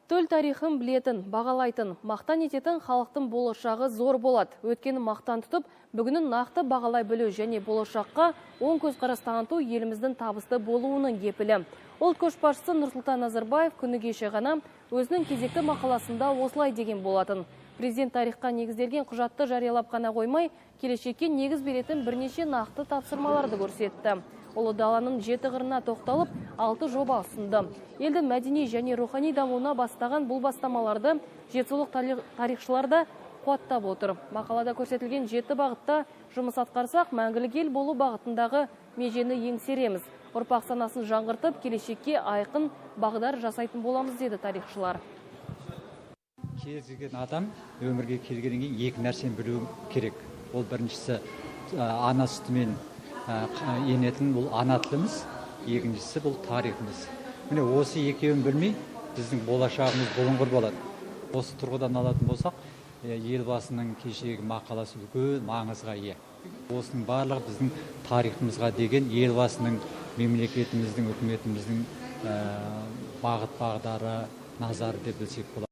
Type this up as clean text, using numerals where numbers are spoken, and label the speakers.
Speaker 1: Төл тарихын білетін, бағалайтын, мақтан ететін халықтың болашағы зор болады. Өткені мақтан тұтып, бүгінін нақты бағалай білу және болашаққа оң көзқарас таныту еліміздің табысты болуының кепілі. Ұлт көшбасшысы Нұрсұлтан Назарбаев күні кеше ғана өзінің кезекті мақаласында осылай деген болатын. Президент тарихқа негізделген құжатты жариялап қана қоймай, келешекке негіз беретін бірнеше нақты тапсырмаларды көрсетті. Ұлы даланың 7 қырына тоқталып, 6 жоба ұсынды. Елді мәдени және рухани дамуына бастаған бұл бастамаларды жетісулық тарихшылар да қуаттап отыр. Мақалада көрсетілген 7 бағытта жұмыс атқарсақ, мәңгілік ел болу бағытындағы межені еңсереміз. Ұрпақ санасын жаңғыртып, келешекке айқын бағдар жасайтын боламыз, деді тарихшылар.
Speaker 2: Кез келген адам өмірге келгеннен кейін екі нәрсені білуі керек. Ол біріншісі ана сүтімен енетін бұл ана тіліміз, екіншісі бұл тарихымыз. Міне осы екеуін білмей біздің болашағымыз бұлыңғыр болады. Осы тұрғыдан алатын болсақ, елбасының кешегі мақаласы үлкен маңызға ие. Осының барлығы біздің тарихымызға деген елбасының, мемлекетіміздің, үкіметіміздің бағыт бағдары, назары деп білсек болады.